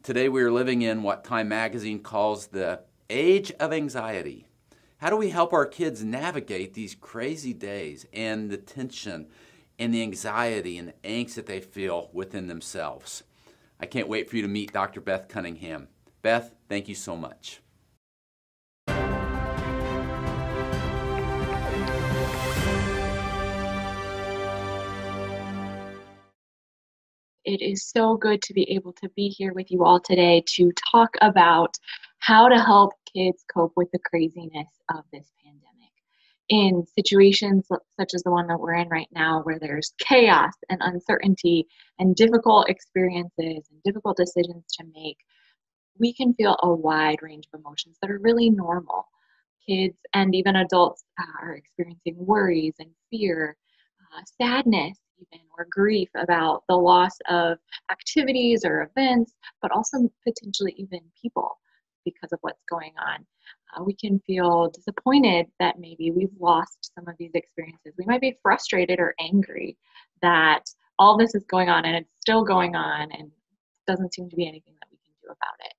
Today we are living in what Time Magazine calls the age of anxiety. How do we help our kids navigate these crazy days and the tension and the anxiety and the angst that they feel within themselves? I can't wait for you to meet Dr. Beth Cunningham. Beth, thank you so much. It is so good to be able to be here with you all today to talk about how to help kids cope with the craziness of this pandemic. In situations such as the one that we're in right now, where there's chaos and uncertainty and difficult experiences and difficult decisions to make, we can feel a wide range of emotions that are really normal. Kids and even adults are experiencing worries and fear, sadness even, or grief about the loss of activities or events, but also potentially even people because of what's going on. We can feel disappointed that maybe we've lost some of these experiences. We might be frustrated or angry that all this is going on and it's still going on and doesn't seem to be anything that we can do about it.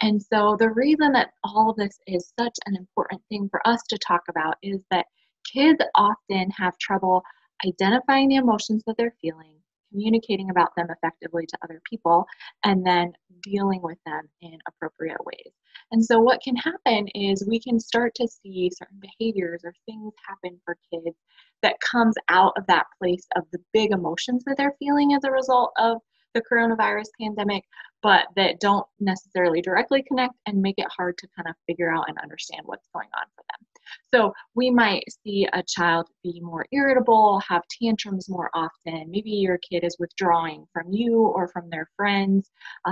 And so the reason that all of this is such an important thing for us to talk about is that kids often have trouble identifying the emotions that they're feeling, communicating about them effectively to other people, and then dealing with them in appropriate ways. And so what can happen is we can start to see certain behaviors or things happen for kids that comes out of that place of the big emotions that they're feeling as a result of the coronavirus pandemic, but that don't necessarily directly connect and make it hard to kind of figure out and understand what's going on for them. So we might see a child be more irritable, have tantrums more often. Maybe your kid is withdrawing from you or from their friends.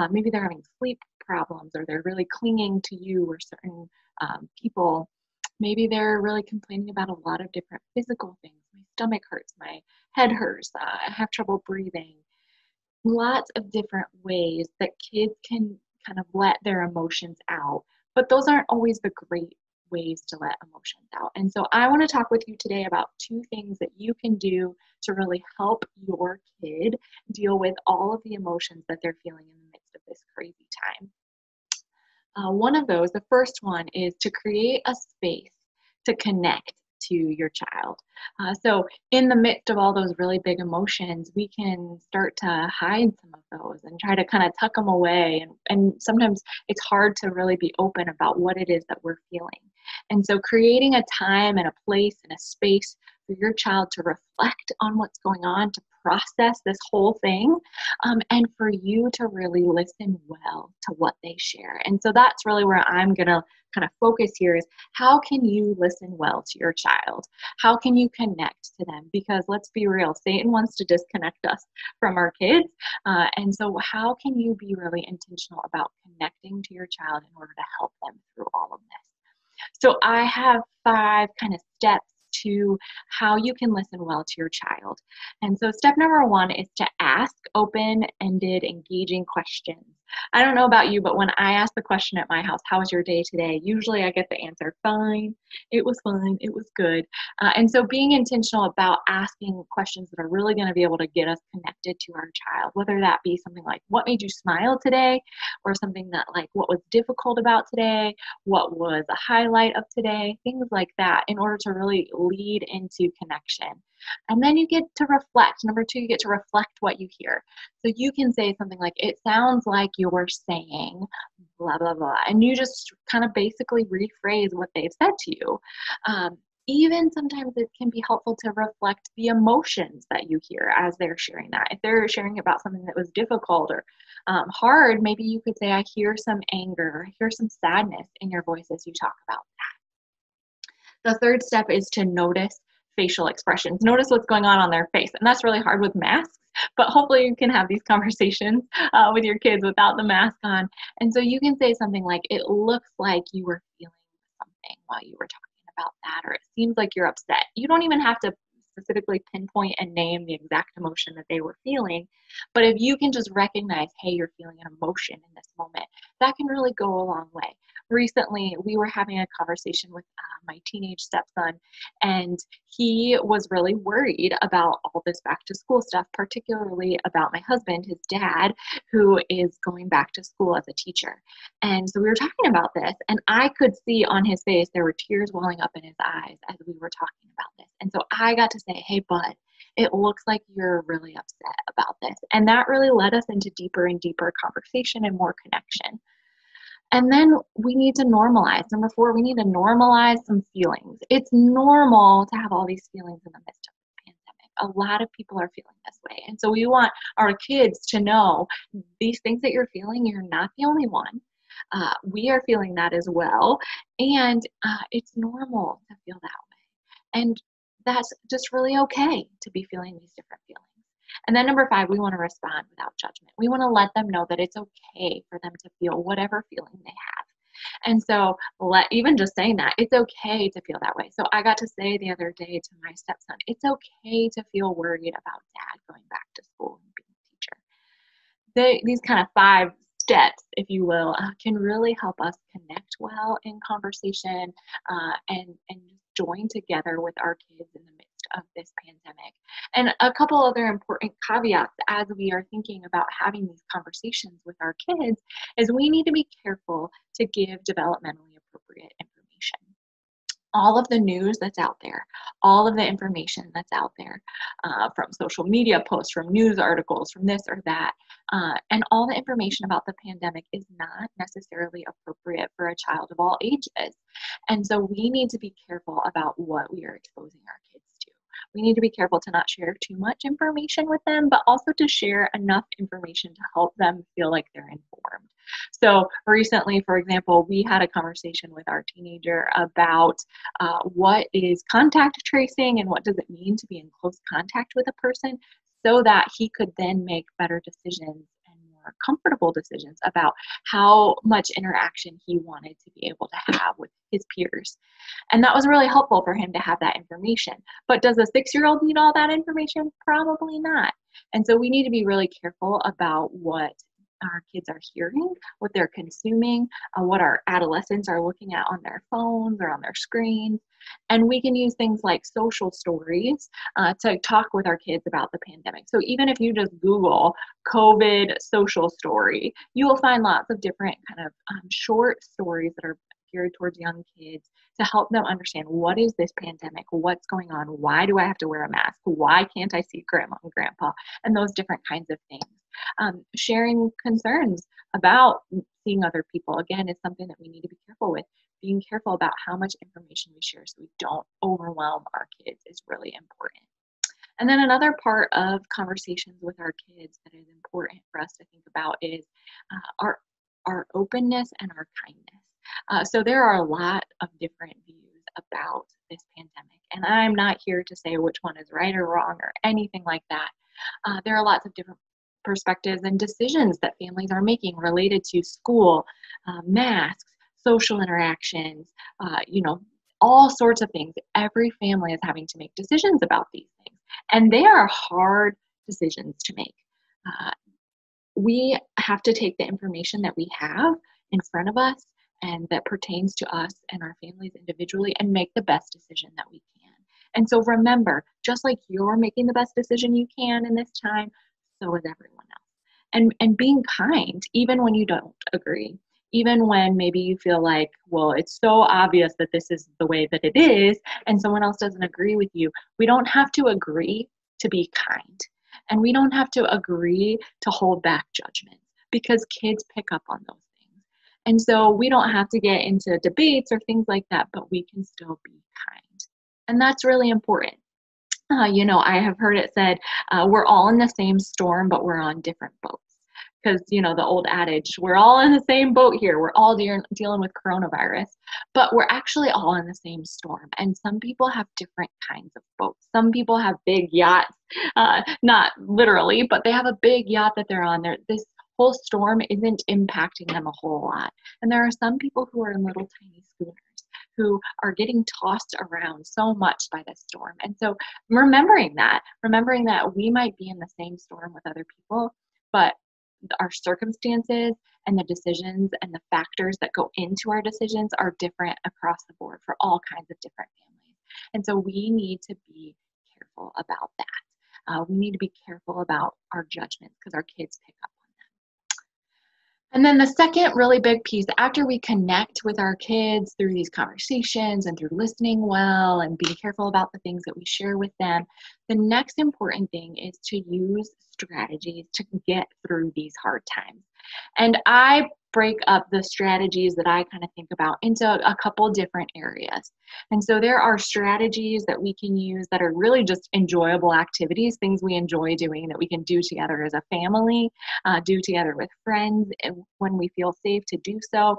Maybe they're having sleep problems, or they're really clinging to you or certain people. Maybe they're really complaining about a lot of different physical things. My stomach hurts, my head hurts, I have trouble breathing. Lots of different ways that kids can kind of let their emotions out, but those aren't always the great ways to let emotions out. And so I want to talk with you today about two things that you can do to really help your kid deal with all of the emotions that they're feeling in the midst of this crazy time. One of those, the first one, is to create a space to connect to your child. So in the midst of all those really big emotions, we can start to hide some of those and try to kind of tuck them away. And sometimes it's hard to really be open about what it is that we're feeling. And so creating a time and a place and a space for your child to reflect on what's going on, to process this whole thing, and for you to really listen well to what they share. And so that's really where I'm going to kind of focus here is how can you listen well to your child? How can you connect to them? Because let's be real, Satan wants to disconnect us from our kids. And so how can you be really intentional about connecting to your child in order to help them through all of this? So I have 5 kind of steps to how you can listen well to your child. And so step number 1 is to ask open-ended, engaging questions. I don't know about you, but when I ask the question at my house, how was your day today? Usually I get the answer, fine, it was good. And so being intentional about asking questions that are really going to be able to get us connected to our child, whether that be something like, what made you smile today? Or something that like, what was difficult about today? What was a highlight of today? Things like that, in order to really lead into connection. And then you get to reflect. Number 2, you get to reflect what you hear. So you can say something like, it sounds like you're saying blah, blah, blah. And you just kind of basically rephrase what they've said to you. Even sometimes it can be helpful to reflect the emotions that you hear as they're sharing that. If they're sharing about something that was difficult or hard, maybe you could say, I hear some anger, I hear some sadness in your voice as you talk about that. The third step is to notice facial expressions. Notice what's going on their face. And that's really hard with masks, but hopefully you can have these conversations with your kids without the mask on. And so you can say something like, it looks like you were feeling something while you were talking about that, or it seems like you're upset. You don't even have to specifically pinpoint and name the exact emotion that they were feeling. But if you can just recognize, hey, you're feeling an emotion in this moment, that can really go a long way. Recently, we were having a conversation with my teenage stepson, and he was really worried about all this back to school stuff, particularly about my husband, his dad, who is going back to school as a teacher. And so we were talking about this, and I could see on his face there were tears welling up in his eyes as we were talking about this. And so I got to say, hey, bud, it looks like you're really upset about this. And that really led us into deeper and deeper conversation and more connection. And then we need to normalize. Number 4, we need to normalize some feelings. It's normal to have all these feelings in the midst of the pandemic. A lot of people are feeling this way. And so we want our kids to know these things that you're feeling, you're not the only one. We are feeling that as well. And it's normal to feel that way. And that's just really okay to be feeling these different feelings. And then number 5, we want to respond without judgment. We want to let them know that it's okay for them to feel whatever feeling they have. And so even just saying that, it's okay to feel that way. So I got to say the other day to my stepson, it's okay to feel worried about dad going back to school and being a teacher. These kind of 5 steps, if you will, can really help us connect well in conversation and join together with our kids in the midst of this pandemic. And a couple other important caveats as we are thinking about having these conversations with our kids is we need to be careful to give developmentally appropriate information. All of the news that's out there, all of the information that's out there from social media posts, from news articles, from this or that, and all the information about the pandemic is not necessarily appropriate for a child of all ages. And so we need to be careful about what we are exposing our kids to. We need to be careful to not share too much information with them, but also to share enough information to help them feel like they're informed. So recently, for example, we had a conversation with our teenager about what is contact tracing and what does it mean to be in close contact with a person, so that he could then make better decisions and more comfortable decisions about how much interaction he wanted to be able to have with his peers. And that was really helpful for him to have that information. But does a 6-year-old need all that information? Probably not. And so we need to be really careful about what our kids are hearing, what they're consuming, what our adolescents are looking at on their phones or on their screens. And we can use things like social stories to talk with our kids about the pandemic. So even if you just Google COVID social story, you will find lots of different kind of short stories that are geared towards young kids to help them understand, what is this pandemic? What's going on? Why do I have to wear a mask? Why can't I see grandma and grandpa? And those different kinds of things. Sharing concerns about seeing other people, again, is something that we need to be careful with. Being careful about how much information we share so we don't overwhelm our kids is really important. And then another part of conversations with our kids that is important for us to think about is our openness and our kindness. So there are a lot of different views about this pandemic, and I'm not here to say which one is right or wrong or anything like that. There are lots of different perspectives and decisions that families are making related to school, masks, social interactions, all sorts of things. Every family is having to make decisions about these things, and they are hard decisions to make. We have to take the information that we have in front of us and that pertains to us and our families individually and make the best decision that we can. And so remember, just like you're making the best decision you can in this time, so is everyone else. And being kind, even when you don't agree, even when maybe you feel like, well, it's so obvious that this is the way that it is, and someone else doesn't agree with you. We don't have to agree to be kind. And we don't have to agree to hold back judgment, because kids pick up on those things. And so we don't have to get into debates or things like that, but we can still be kind. And that's really important. I have heard it said, we're all in the same storm, but we're on different boats. Because, the old adage, we're all in the same boat here. We're all dealing with coronavirus, but we're actually all in the same storm. And some people have different kinds of boats. Some people have big yachts, not literally, but they have a big yacht that they're on. This whole storm isn't impacting them a whole lot. And there are some people who are in little tiny schooners. who are getting tossed around so much by this storm. And so remembering that we might be in the same storm with other people, but our circumstances and the decisions and the factors that go into our decisions are different across the board for all kinds of different families. And so we need to be careful about that. We need to be careful about our judgments because our kids pick up on them. And then the second really big piece, after we connect with our kids through these conversations and through listening well and being careful about the things that we share with them, the next important thing is to use strategies to get through these hard times. And I break up the strategies that I kind of think about into a couple different areas. And so there are strategies that we can use that are really just enjoyable activities, things we enjoy doing that we can do together as a family, do together with friends when we feel safe to do so.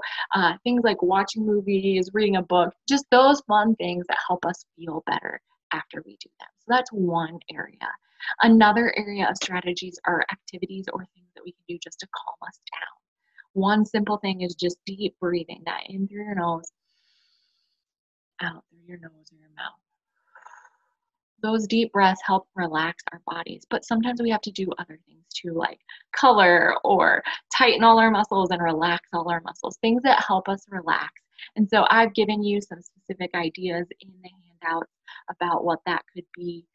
Things like watching movies, reading a book, just those fun things that help us feel better after we do them. So that's one area. Another area of strategies are activities or things that we can do just to calm us down. One simple thing is just deep breathing, that in through your nose, out through your nose or your mouth. Those deep breaths help relax our bodies, but sometimes we have to do other things too, like color or tighten all our muscles and relax all our muscles, things that help us relax. And so I've given you some specific ideas in the handouts about what that could be.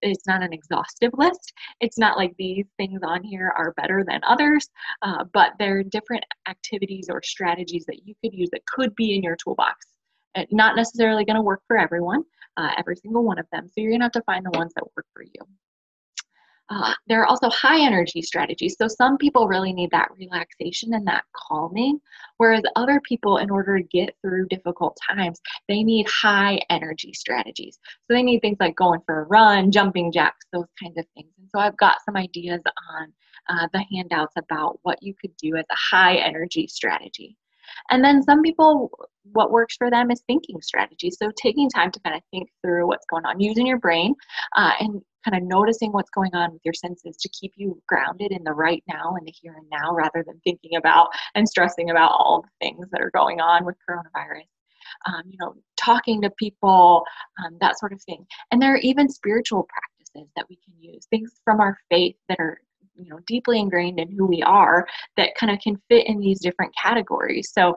It's not an exhaustive list. It's not like these things on here are better than others, but they're different activities or strategies that you could use that could be in your toolbox. Not necessarily going to work for everyone, every single one of them. So you're going to have to find the ones that work for you. There are also high energy strategies. So some people really need that relaxation and that calming, whereas other people, in order to get through difficult times, they need high energy strategies. So they need things like going for a run, jumping jacks, those kinds of things. And so I've got some ideas on the handouts about what you could do as a high energy strategy. And then some people, what works for them is thinking strategies. So taking time to kind of think through what's going on, using your brain and kind of noticing what's going on with your senses to keep you grounded in the right now and the here and now, rather than thinking about and stressing about all the things that are going on with coronavirus. Talking to people, that sort of thing. And there are even spiritual practices that we can use, things from our faith that are deeply ingrained in who we are that kind of can fit in these different categories. So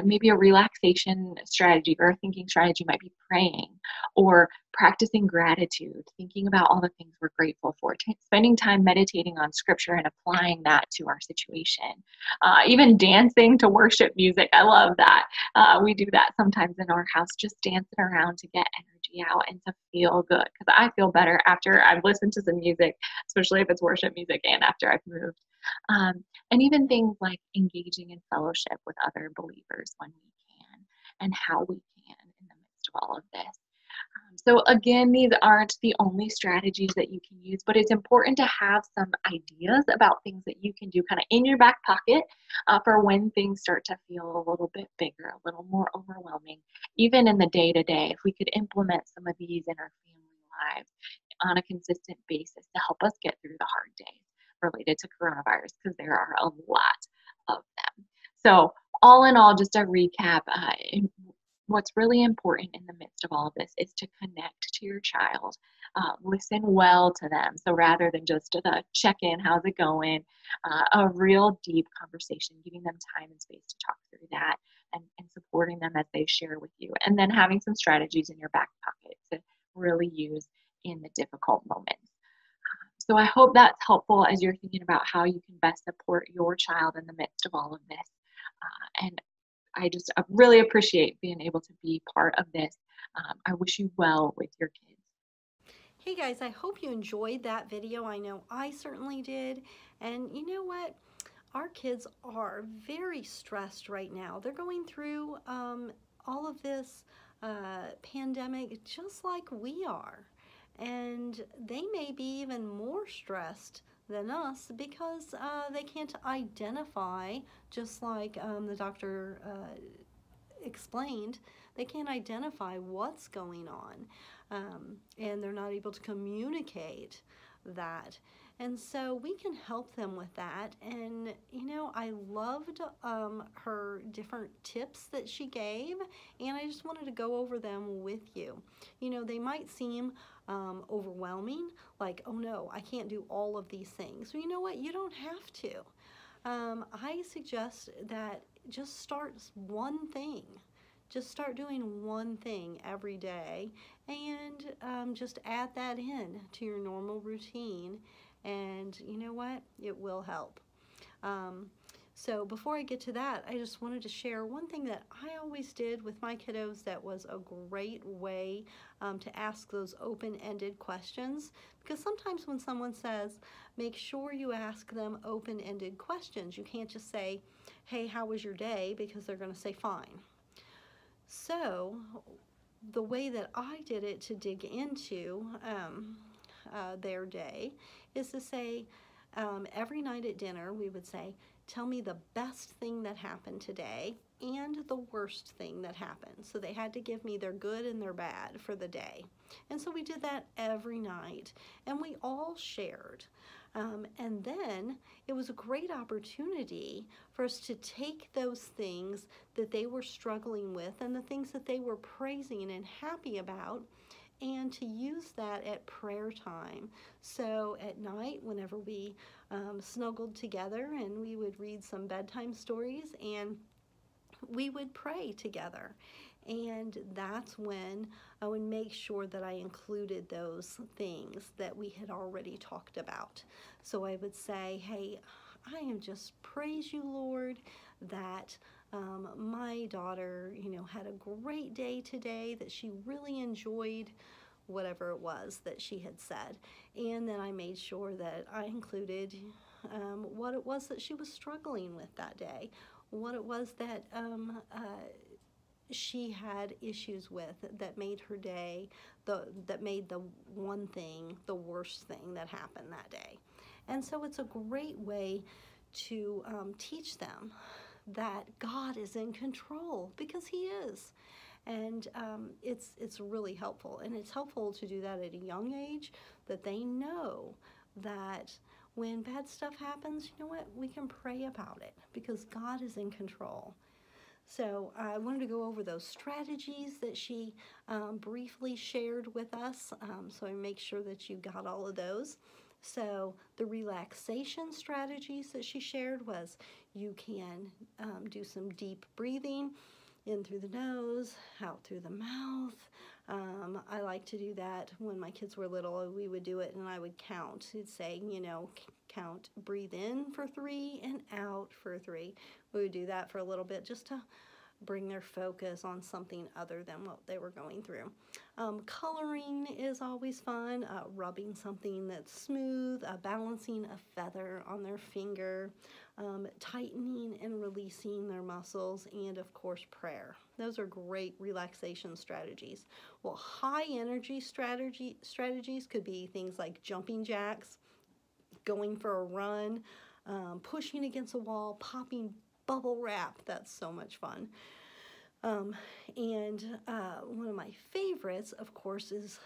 maybe a relaxation strategy or a thinking strategy might be praying or practicing gratitude, thinking about all the things we're grateful for, spending time meditating on scripture and applying that to our situation. Even dancing to worship music. I love that. We do that sometimes in our house, just dancing around to get energy out and to feel good, because I feel better after I've listened to some music, especially if it's worship music, and after I've moved. And even things like engaging in fellowship with other believers when we can and how we can in the midst of all of this. So again, these aren't the only strategies that you can use, but it's important to have some ideas about things that you can do kind of in your back pocket for when things start to feel a little bit bigger, a little more overwhelming. Even in the day-to-day, if we could implement some of these in our family lives on a consistent basis to help us get through the hard days related to coronavirus, because there are a lot of them. So all in all, just a recap, what's really important in the midst of all of this is to connect to your child, listen well to them. So rather than just the check-in, how's it going, a real deep conversation, giving them time and space to talk through that and supporting them as they share with you. And then having some strategies in your back pocket to really use in the difficult moments. So I hope that's helpful as you're thinking about how you can best support your child in the midst of all of this. And I really appreciate being able to be part of this. I wish you well with your kids. Hey guys, I hope you enjoyed that video. I know I certainly did. And you know what? Our kids are very stressed right now. They're going through all of this pandemic just like we are. And they may be even more stressed than us because they can't identify, just like the doctor explained, they can't identify what's going on, and they're not able to communicate that. And so we can help them with that. And, you know, I loved her different tips that she gave, and I just wanted to go over them with you. You know, they might seem overwhelming, like, oh no, I can't do all of these things. Well, you know what? You don't have to. I suggest that just start one thing. Just start doing one thing every day, and just add that in to your normal routine. And you know what? It will help. So before I get to that, I just wanted to share one thing that I always did with my kiddos that was a great way to ask those open-ended questions. Because sometimes when someone says, make sure you ask them open-ended questions. You can't just say, hey, how was your day? Because they're going to say fine. So the way that I did it to dig into their day is to say, every night at dinner we would say, tell me the best thing that happened today and the worst thing that happened. So they had to give me their good and their bad for the day. And so we did that every night, and we all shared. And then it was a great opportunity for us to take those things that they were struggling with and the things that they were praising and happy about, and to use that at prayer time. So at night, whenever we snuggled together, and we would read some bedtime stories, and we would pray together. And that's when I would make sure that I included those things that we had already talked about. So I would say, hey, I am just praise you, Lord, that my daughter, you know, had a great day today, that she really enjoyed whatever it was that she had said. And then I made sure that I included what it was that she was struggling with that day, what it was that she had issues with that made her day, that made the one thing the worst thing that happened that day. And so it's a great way to teach them that God is in control, because He is. And it's really helpful. And it's helpful to do that at a young age, that they know that when bad stuff happens, you know what, we can pray about it because God is in control. So I wanted to go over those strategies that she briefly shared with us, so I make sure that you got all of those. So the relaxation strategies that she shared was, you can do some deep breathing, in through the nose, out through the mouth. I like to do that when my kids were little. We would do it, and I would count. It'd say, you know, count, breathe in for 3 and out for 3. We would do that for a little bit just to bring their focus on something other than what they were going through. Coloring is always fun, rubbing something that's smooth, balancing a feather on their finger, tightening and releasing their muscles, and of course prayer. Those are great relaxation strategies. Well, high energy strategies could be things like jumping jacks, going for a run, pushing against a wall, popping bubble wrap. That's so much fun. And one of my favorites, of course, is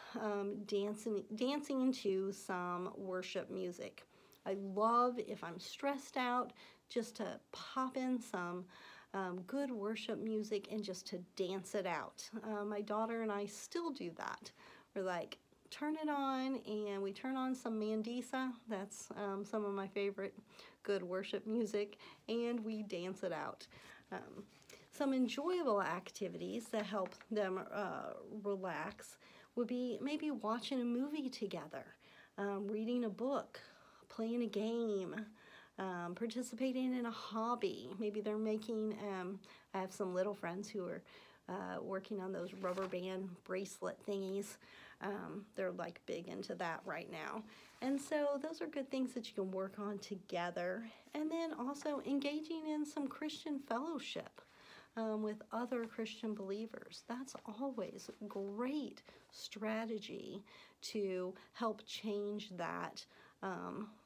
dancing to some worship music. I love, if I'm stressed out, just to pop in some good worship music and just to dance it out. My daughter and I still do that. We're like, turn it on, and we turn on some Mandisa. That's some of my favorite good worship music, and we dance it out. Some enjoyable activities that help them relax would be maybe watching a movie together, reading a book, playing a game, participating in a hobby. Maybe they're making, I have some little friends who are working on those rubber band bracelet thingies. They're like big into that right now. And so those are good things that you can work on together. And then also engaging in some Christian fellowship with other Christian believers. That's always a great strategy to help change that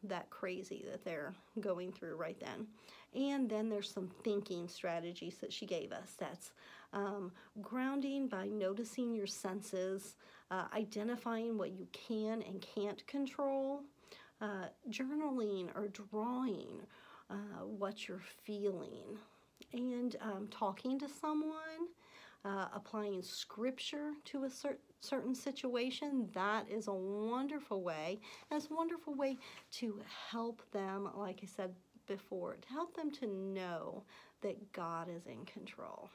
that crazy that they're going through right then. And then there's some thinking strategies that she gave us. That's grounding by noticing your senses, identifying what you can and can't control, journaling or drawing what you're feeling, and talking to someone, applying scripture to a certain situation. That is a wonderful way. And it's a wonderful way to help them, like I said before, to help them to know that God is in control.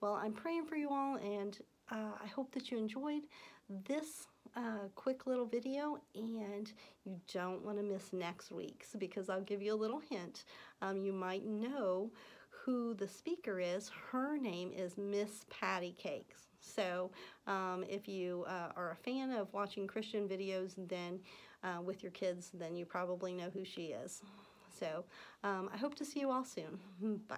Well, I'm praying for you all, and I hope that you enjoyed this quick little video, and you don't want to miss next week's, because I'll give you a little hint. You might know who the speaker is. Her name is Miss Patty Cakes. So if you are a fan of watching Christian videos, then with your kids, then you probably know who she is. So I hope to see you all soon. Bye.